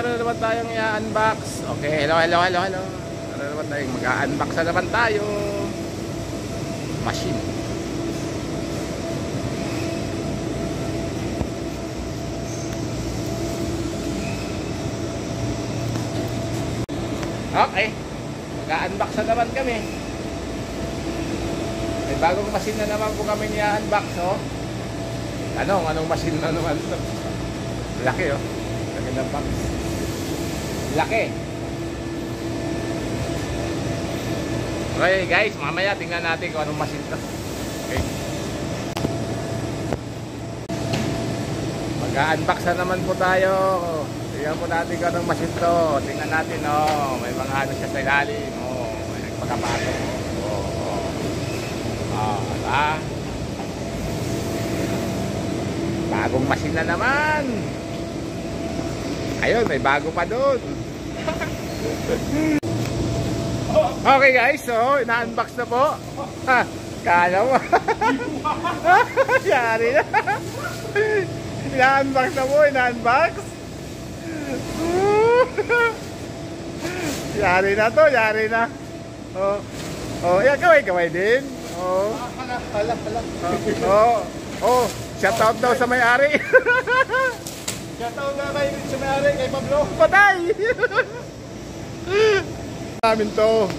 meron naman tayong i-unbox. Okay, hello. Meron naman tayong mag-unbox na naman tayo. Machine. Okay, mag-unbox na naman kami. May bagong machine na naman po kami i-unbox, oh. Anong machine na naman ito? Laki, oh. Laki ng box. Laki. Okay guys, mamaya tingnan natin kung anong machine ito. Okay. Mag-unbox na naman po tayo. Tingnan po natin kung anong machine ito. Tingnan natin, oh. May mga ano siya sa ilalim, oh. May nagpagkapatong, oh. Bagong machine na naman. Ayun, may bago pa doon. Okay guys, so ina-unbox na po. Kala mo. Yari na. Ina-unbox na po, ina-unbox. Yari na to, yari na. Yan, kaway din. Shoutout daw sa may-ari. Shoutout na kayo sa may-ari kay Pablo. Patay! Namin to.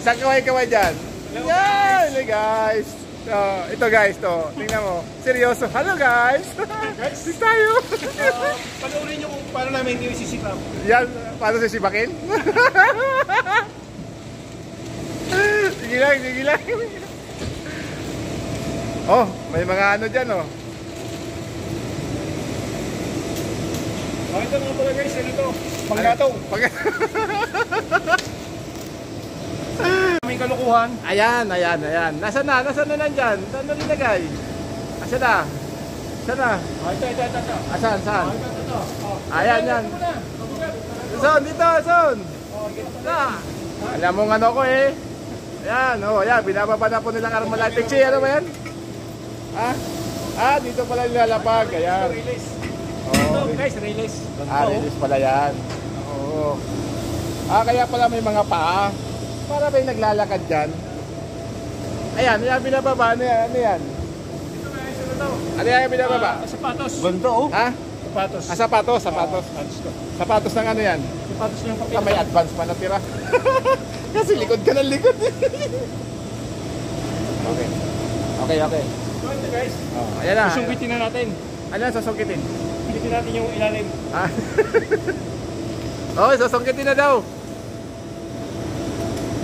Saan kaway dyan? Yan! Hey guys! Ito guys to. Tingnan mo. Seryoso. Hello guys! Guys tayo! Panoorin nyo kung paano namin yung isisikap. Yan. Paano sisibakin? Sige lang. Oh, may mga ano dyan, oh. Ito nga pala guys, ano to? Panggatong. May kalukuhan. Ayan. Nasaan na nandyan? Saan na linagay? Asan na? Ito. Saan? Ayan, yan. Son, dito, son. Alam mo ano ko eh. Ayan, binababa na po nilang Armalite. Ano ba yan? Dito pala nilalapag. Ayan. Ito guys, release. Release pala yan. Oo. Kaya pala may mga paa. Para ba yung naglalakad dyan? Ayan, binababa. Ano yan? Ito guys, ano to? Ano yan binababa? Sapatos. Bando, oh. Sapatos. Sapatos ng ano yan? Sapatos ng papel. May advance pa na tira. Kasi likod ka ng likod. Okay. So ito guys. Ayan na. Susungkitin na natin. Ano yan susungkitin? Susungkitin natin yung ilalim. Susungkitin na daw.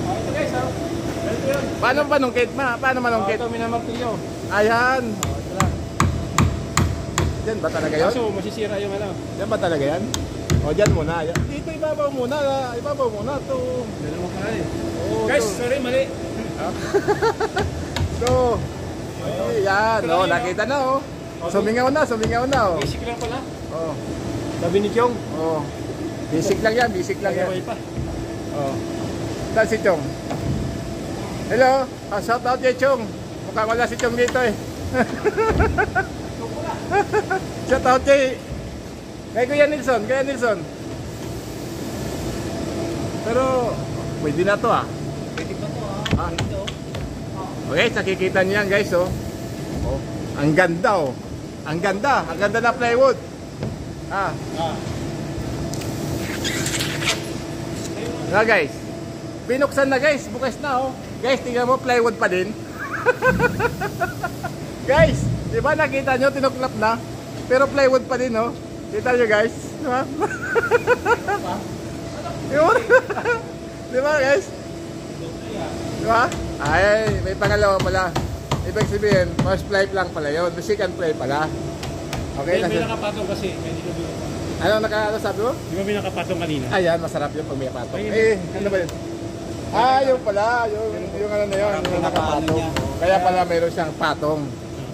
Ito guys, Ito yun. Paano manungkit? Paano manungkit? Ito minamartilyo. Ayan. Ito lang. Diyan ba talaga yun? Kaso masisira yung ano. Diyan ba talaga yan? Dyan muna. Dito ibabaw muna. Ito. Dalawa ka eh. Guys, sorry, mali. So, yan. Nakita na, oh. Sumingaw na, oh. Basic lang pala. Sabi ni Chong. Basic lang yan. Pa. Saan si Chong? Hello. Shout out kay Chong. Mukhang wala si Chong dito eh. Shout out kay Kuya Nilsson. Pero pwede na to Pwede pa to Okay, nakikita niyo yan guys, oh. Ang ganda, oh. Ang ganda na plywood. Guys. Binuksan na guys, bukas na, oh. Guys, tingnan mo, plywood pa din. Guys, di ba nakita nyo, tinuklap na. Pero plywood pa din, oh. Kita nyo guys, di ba? Di ba guys? Di ba? Ay, may pangalawa pala. Ibig sabihin, first fly lang pala yun. The second fly pala. Okay, may nakapatong kasi. Ano sabi mo? Di ba may nakapatong kanina? Ayan, masarap yun pag may patong. Ano ba yun? Yung pala, yung ano na yun, yung nakapatong. Kaya pala mayroon siyang patong.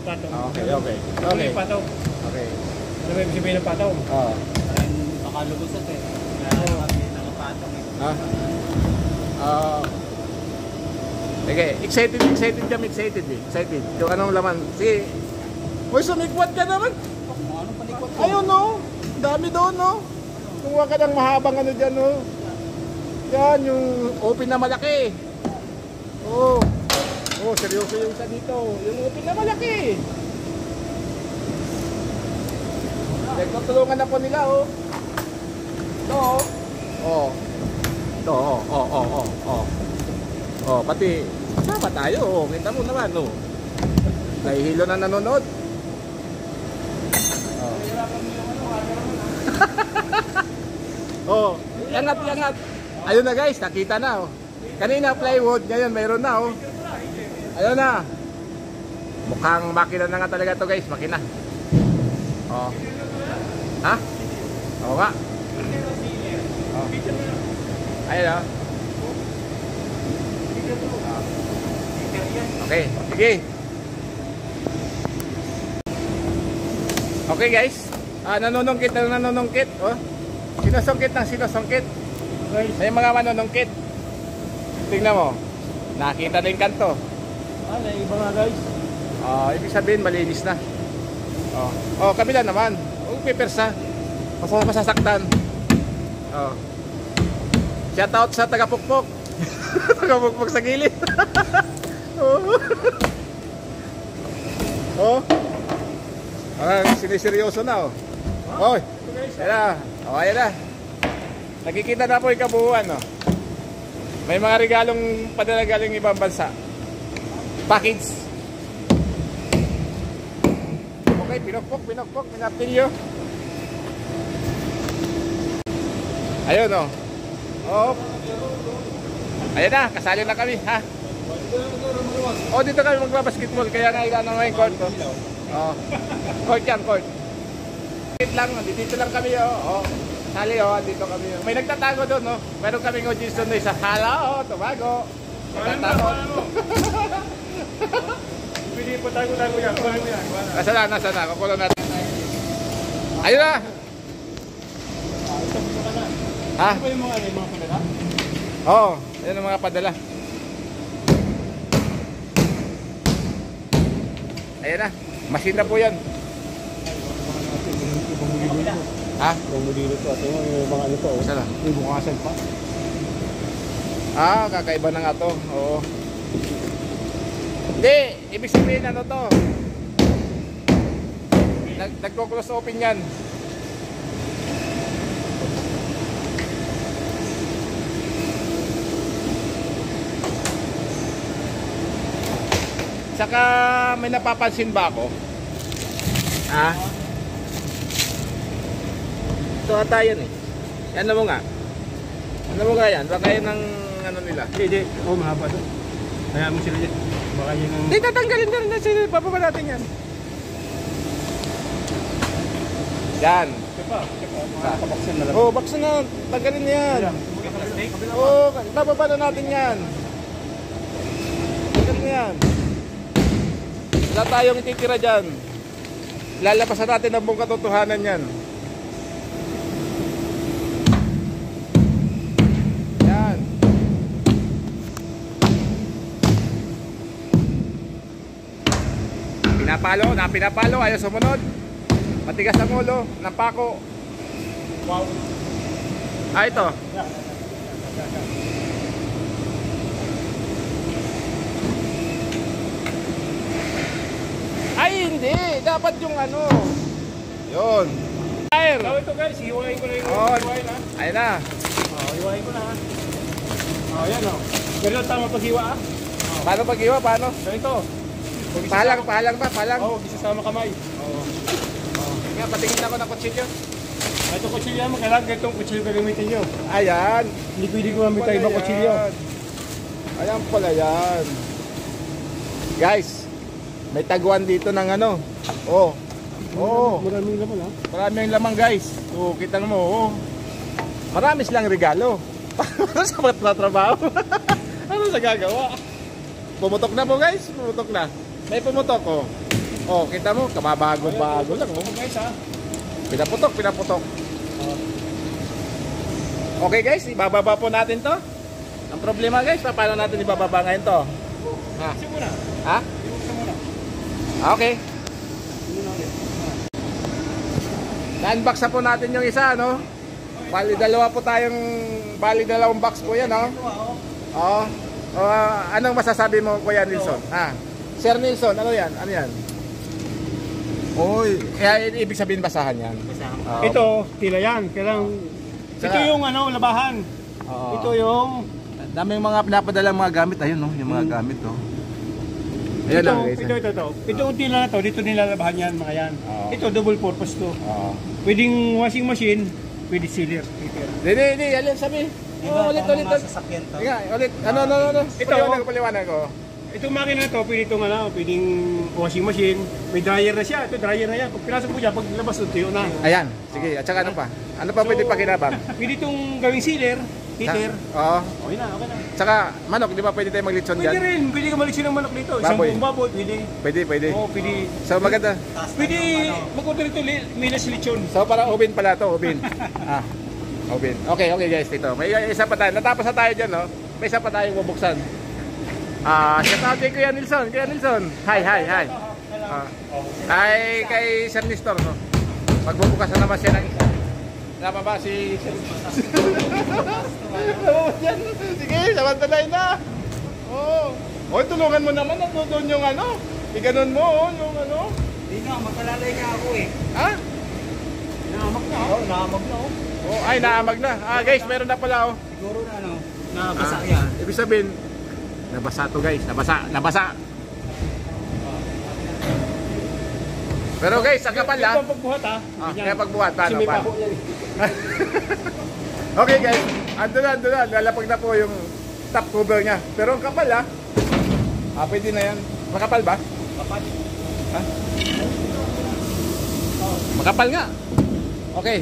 Patong. Okay. May patong. Okay. Ano ba yung sabihin ng patong? Parang nakalubusat eh. May nakapatong eh. Sige, excited kami, excited. Yung anong laman. Sige. Uy, sumikwat ka naman. Anong palikot ko? Ayun, no. Dami doon, no? Kumuha ka ng mahabang ano dyan, no? Yan, yung open na malaki. Oh. Oh, seryoso yung isa dito. Yung open na malaki. Nagtutulungan na po nila, oh. Ito, oh. Oh. Ito, oh, oh, oh, oh, oh. Oh, pati sama tayo, oh. Kita mo naman, oh. Nahihilo na nanonood. Oh. Oh, yangat, yangat. Ayun na guys, nakita na, oh. Kanina plywood, ngayon mayroon na, oh. Ayun na. Mukhang makina na nga talaga to guys, makina. Oh. Ha? Oo nga. Oh. Ayun, oh. Okay, sige. Okay guys, nanunungkit na nanunungkit, oh. Sinusungkit ng sinusungkit. May mga manunungkit. Tingnan mo, nakita din kanto. Iba nga guys. Ibig sabihin malinis na. Kabila naman. Huwag pipersa. Masasaktan. Shout out sa taga-pukpok. Taga-pukpok sa gilid. Siniseryoso na, oh. Oy, ayan na. Ayan na. Nakikita na po yung kabuuan, oh. May mga regalong padala galing ibang bansa. Package. Okay, pinokpok, pinapilyo. Ayun, oh. Oh. Ayan na, kasali na kami, ha? Oh, dito kami magbabasketball, kaya nga ilan naman yung court, oh. Oh. Court yan, court. Dito lang kami, oh. Sali, oh, dito kami. May nagtatago doon, no? Meron kaming audience doon sa Hala, oh, Tobago. Nagtatago. Pwede po tago-tago yan. Nasa na. Kukulong natin. Ayun na! Ha? Ito ba yung mga padala? Oo, yan ang mga padala. Ayan na, machine na po yan. Ha? Yung modelo to, ito yung mga ano to. Saan na? Yung bukasan pa. Kakaiba na nga to. Oo. Hindi, ibig sabihin ano to. Nagko-close open yan. Saka may napapansin ba ako? Ha? Ito ata yan eh. Ano mo nga? Ano mo nga yan? Baka yan ang ano nila. Hindi. Oo, mahaba to. Kaya mo sila dyan. Baka yun ang... Hindi, tatanggalin na rin na sila. Bababa natin yan. Yan. Ito pa. Makakabaksan na lang. Oo, baksan na. Tanggalin na yan. Oo, bababa na natin yan. Tanggalin na yan. Wala tayong ititira dyan. Lalabasan natin ang buong katotohanan yan. Yan. Pinapalo, ayaw sumunod. Matigas ang ulo, napako. Wow. Ito. Ay, hindi. Dapat yung ano. Yun. Fire. So ito guys, hiwain ko na yung hiwain ha. Ayun na. Hiwain ko na ha. Yan o. Ganun tama paghiwa ha. Paano pag-iwa? Paano? Ganito. Palang ba? Palang? Oo, isasama kamay. Nga, patingin ako ng kutsilyo. Ito kutsilyo mo, kailangan ganitong kutsilyo gagamitin nyo. Ayan. Hindi pwede gumamit tayo ibang kutsilyo. Ayan pala yan. Guys, may taguan dito ng ano. Oh. Maraming laman ha. Maraming lamang guys. Oh, kita mo. Oh. Marami silang regalo. Para sa mga trabaho. Ano sa gagawa? Pumutok na po guys. Pumutok na. May pumutok oh. Oh, kita mo. Kababago-bago lang. Oh. Guys ha. Pinaputok. Okay guys, ibababa po natin to. Ang problema guys, paano natin ibababa ngayon to? Ha? Kasi muna. Ha? Ibuksan muna. Okay. Na-unbox na po natin yung isa, no? Bali dalawang box po yan, no? Oo. Anong masasabi mo, Kuya Nilson? Sir Nilson, ano yan? Ano yan? Oy, ibig sabihin basahan yan. Oo. Ito, tila yan. Kailang, ito yung labahan. Oo. Ito yung... Dami yung mga pinapadalang mga gamit. Ayun, no? Yung mga gamit, no? Ayan lang, guys. Ito. Ito yung tila na to. Dito nilalabahan yan, mga yan. Oo. Ito, double purpose to. Oo. Pwedeng washing machine, pwede sealer. Hindi, alin sabi. Ulit. Masasakyan to. Ulit. Ano? Ito. Paliwanag ko. Itong makina na to, pwedeng washing machine. May dryer na siya. Ito, dryer na yan. Pag pinasok mo dyan, pag labas ito, tuyo na. Ayan, sige. At saka ano pa? Ano pa pwede pakinabang? Pwede itong gawing sealer, heater. Oo. Okay na. Tsaka manok, di ba pwede tayo maglitson Pwede dyan? rin. Pwede ka maliksin ng manok dito. Isang Baboy. buong baboy, pwede. Pwede. Oo, pwede. So maganda. Pwede magpunta rito, minas lechon. So para ubin pala to, ubin. Ubin. Okay guys, dito. May isa pa tayo. Natapos na tayo dyan, no? May isa pa tayong bubuksan. Shout out kay Kuya Nilson. Hi. Hi kay Sir Nestor, no? Magbubukas na naman siya ng isa. Nama ba si Sir Sige, samantalain na. Tulungan mo naman. Doon yung iganon mo, yung Hindi na, magkalalay ka ako eh. Ha? Naamag na. Naamag na Ay, naamag na. Guys, meron na pala, Siguro na nabasa yan. Ibig sabihin, nabasa to guys. Nabasa. Pero guys, ang kapal Ito ang pagbuhat kaya pagbuhat, Kasi may paano? pako yan eh. Okay guys, ando na. Lalapag na po yung top cover niya. Pero ang kapal pwede na yan. Makapal ba? Kapal. Makapal nga. Okay.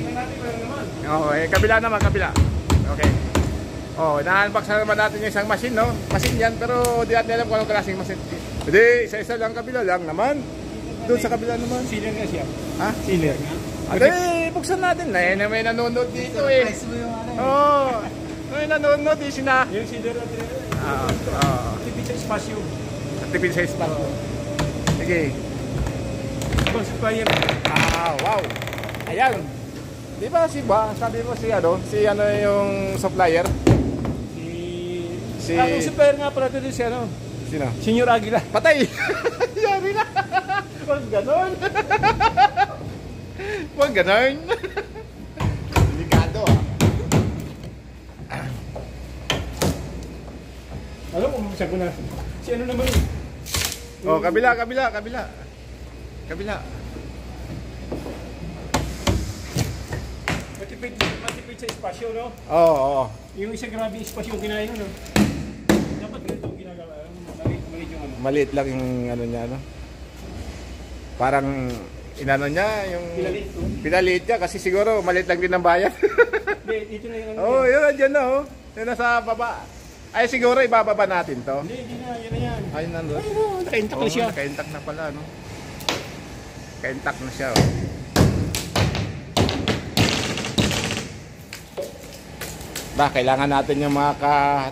Kabila naman. Okay. Na-unbox na naman natin yung isang machine, no? Machine yan, pero di natin alam kung anong klaseng machine. Hindi, isa-isa lang, kabila lang naman. Doon sa kabila naman. Sealer nga siya. Ha? Sealer nga. Buksan natin. May nanonood dito eh. Surprise mo yung May nanonood eh, Yung sealer natin. Tipid sa espasyo. Tipid sa spot. Sige. Ito, supplier. Wow. Ayan. Di ba sabi mo si yung supplier? Ang supplier nga pala ito si Sino? Senyor Aguila. Patay! Yari na! Huwag ganon! Huwag ganon! Delikado Alam mo, mamasag ko na. Si naman yun? Kabila. Matipid sa espasyo, no? Oo. Yung isang grabe espasyo yung kinain, no? Dapat ganito ang ginagawa. Maliit yung Maliit lang yung niya, Parang inano niya, yung... Pinalit niya kasi siguro maliit lang din ang bayan. Dito na yung Yun, dyan na, Yun nasa baba. Ay, siguro ibababa natin to. Hindi na, yun na yan. Ayun nandun. Naka-intact na siya. Naka-intact na pala, no? Naka-intact na siya, kailangan natin yung mga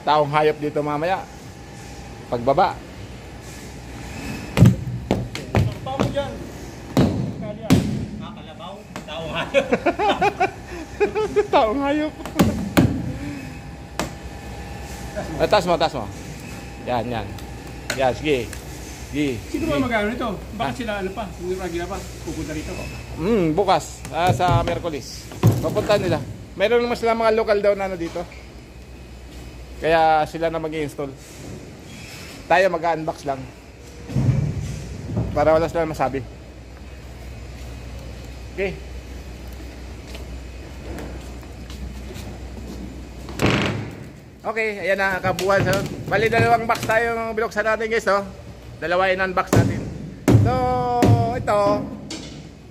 taong hayop dito mamaya. Pagbaba. Takpa mo dyan. Kalya. Kalabaw. Tao hayop. Taong hayop. Taas mo. Yan. Yan, sige. Sino ba mag-ano nito? Bakit sila pa? Senyor Aguila pa? Pupunta rito. Bukas. Sa Miyerkules. Papunta nila. Meron naman sila mga local daw na dito. Kaya sila na mag-i-install. Tayo mag-unbox lang. Para wala sila masabi. Okay. Okay, ayan na kabuuan. Bali, dalawang box tayo binuksan natin guys, Dalawa in-unbox natin. So,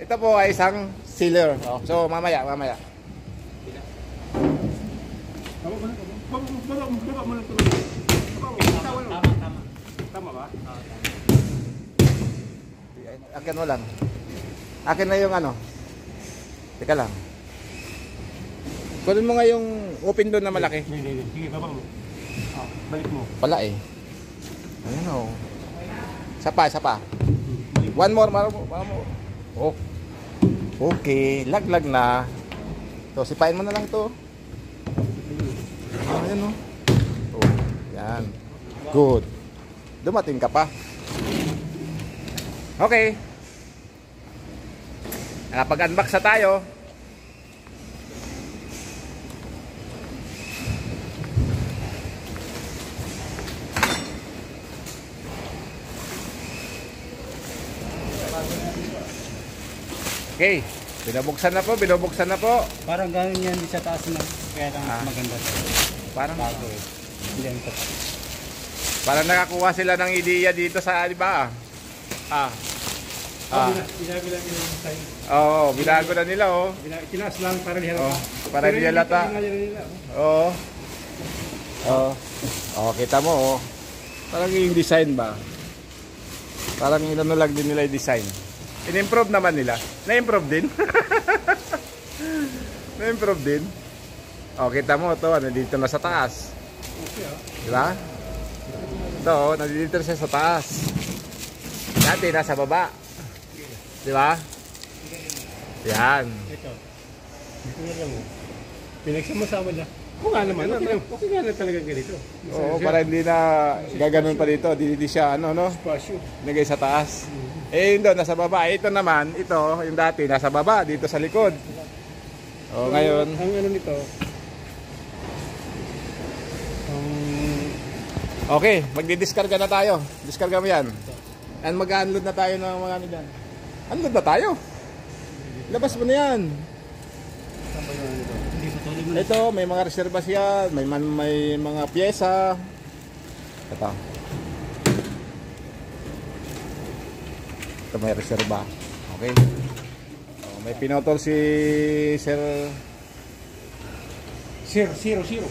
ito po ay isang sealer. So, mamaya. Baba mo lang ito. Tama ba? Akin mo lang. Akin na yung Teka lang. Kunin mo nga yung open doon na malaki. Hindi. Sige, baba mo. Balik mo. Pala eh. Ayun Isa pa. One more, mara mo. Okay, laglag na. So, sipain mo na lang ito. Ayan o. Oh, yan. Good. Dumating ka pa. Okay. Nakapag-unbox na tayo. Okay, binubuksan na po. Parang gano'n yan di sa taas na. Kaya lang maganda to. Parang Bago eh. Hindi ang taas. parang nakakuha sila ng ideya dito sa, di ba? Binago lang yung design. Oo, binago na nila, oh. Tinaas lang para di halata. Oh, para hindi halata. Oo. Oo. Oh, kita mo, oh. Parang yung design ba? Parang inano lang din nila yung design. In-improve naman nila. Na-improve din. Na-improve din. Oh, kita mo ito, nandito na sa taas. Di ba? Ito, oh, nandito siya sa taas. Dati nasa baba. Di ba? Yan. Ito. Ito na lang. Pinagsama-sama na. Oo nga naman. Okay nga na talaga ganito. Oo, para hindi na gaganon pa dito. Hindi siya, ano, no? Spasyo. Nagay sa taas. Eh, yun doon, nasa baba. Ito naman, ito, yung dati, nasa baba, dito sa likod. O, ngayon. Ang ano nito. Okay, magdi-discarga na tayo. Discarga mo yan. And mag-unload na tayo ng mga ano dyan. Unload na tayo. Labas mo na yan. Hindi pa tuloy mo na. Ito, may mga reserva siya. May mga pyesa. Ito. Ito may reserva. Okay. Oh, may pinotol si Sir. 0-0.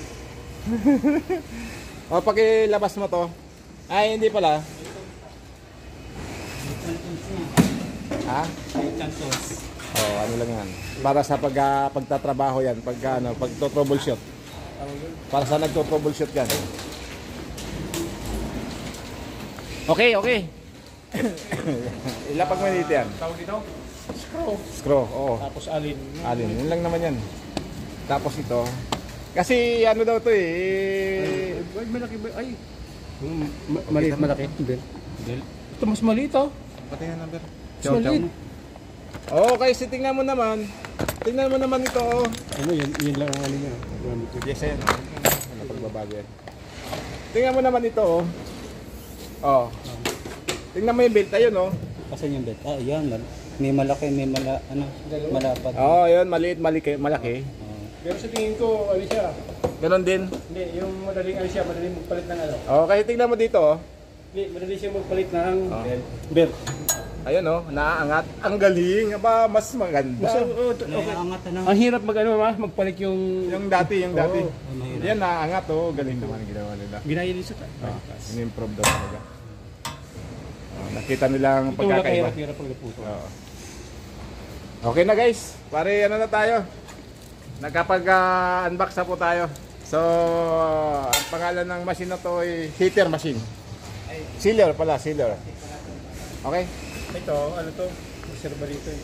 O, pakilabas mo to. Ay, hindi pala. Ha? Chantos. Oh, ano lang yan. Para sa pagtatrabaho yan. Pagto-troubleshoot. Para sa nagto-troubleshoot yan. Okay. Ilapag mo dito yan. Tawag dito? Screw, oo. Tapos alin. Alin, yun lang naman yan. Tapos ito. Kasi ano daw to eh. Ay, malaki ba? Ay. Maliit, malaki. Del. Ito mas maliit oh. Pati nga number. Mas maliit. Oo, kasi tingnan mo naman. Tingnan mo naman ito. Oh. Ano yun lang ang ano niya. Yes, yan. Ano pagbabago yan. Tingnan mo naman ito. Oh. Oh. Tingnan mo yung belt. Ayun oh. Kasan yung bed? Ah, yan. May malaki, may malapad. Oo, yun. Maliit, malaki. Pero sa tingin ko, ano siya? Ganon din. Hindi, yung madaling ano siya, madaling magpalit ng ano. Oo, kasi tingnan mo dito. Oh. Hindi, madali siya magpalit ng Belt. Ayun oh, naaangat. Ang galing. Aba, mas maganda. Okay. Angat na. Ang hirap magpalit yung... Yung dati. mahirap. Yan, naaangat oh. Galing naman ang ginawa nila. Ginaya din sa taas. In-improve daw talaga. Nakita nilang Ito wala pagkakaiba. kahirap-hirap pag naputo. Oo. Okay na guys. Pare, ano na tayo? Nakapag-unbox na po tayo. So, ang pangalan ng machine na to ay heater machine. Sealer pala, sealer. Okay? Ito, ano to? Reserva dito eh.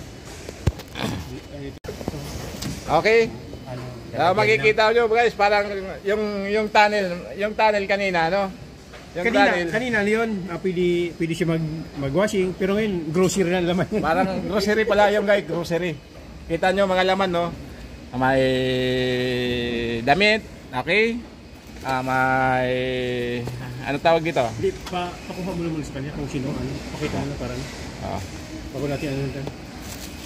Okay. Ano? Makikita nyo guys, parang yung tunnel kanina, no? Yung tunnel. Kanina yun, pwede siya mag-washing, pero ngayon grocery na laman yan. Parang grocery pala yung guys, grocery. Kita nyo mga laman, no? May damit, okay? May ano tawag dito? Hindi, pakuha mo naman sa kanya kung sino, ano, pakita mo na parang bago natin ano natin.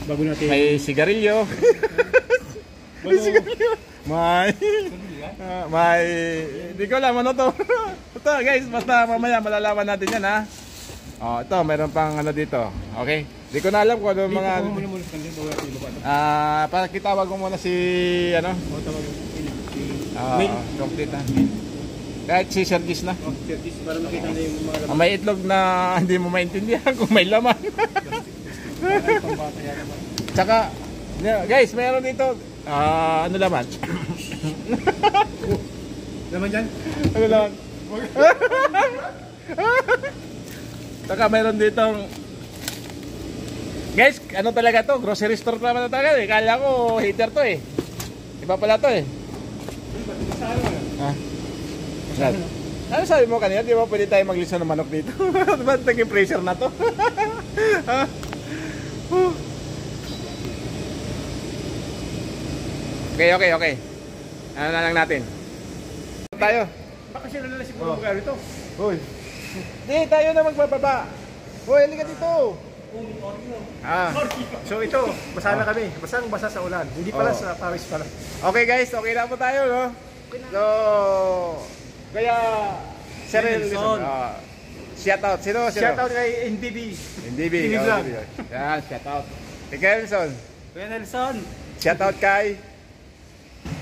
Bago natin... May sigarilyo. May sigarilyo. May hindi ko alam ano to. Ito guys, basta mamaya malalaman natin yan ha. Oh, ito meron pang ano dito. Okay? Hindi ko na alam kung ano mga muna sa kanya, bago natin ilupa. para kitawag ko muna si ano? Complete na. Kahit si Sergis na. Para makita na yung mga laman. May itlog na hindi mo maintindihan kung may laman. Tsaka, guys, meron dito, ano laman? Laman dyan? Ano laman? Tsaka meron ditong Guys, ano talaga to? Grocery store naman na talaga eh. Kala ko heater to eh. Iba pala to eh. Ha? Ano sabi mo kanina? Di ba pwede tayo maglisa ng manok dito? Ba't naging pressure na to? Ha? Okay. Ano na lang natin? Tayo. Baka sila na siguro magkano ito. Hoy. Di, tayo na magbababa. Hoy, halika dito. So ito, basa na kami. Basang-basa sa ulan. Hindi pala Oh. sa pawis pala. Okay guys, okay na po tayo, no? So, kaya Sir Nelson. shout out. Sino? Shoutout kay NBB. Hindi TV vlog. Yan, shout out. Kay Nelson. Kuya Nelson. Shout out kay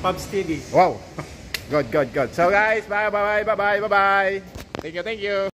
Pubs TV. Wow. Good. So guys, bye. Thank you.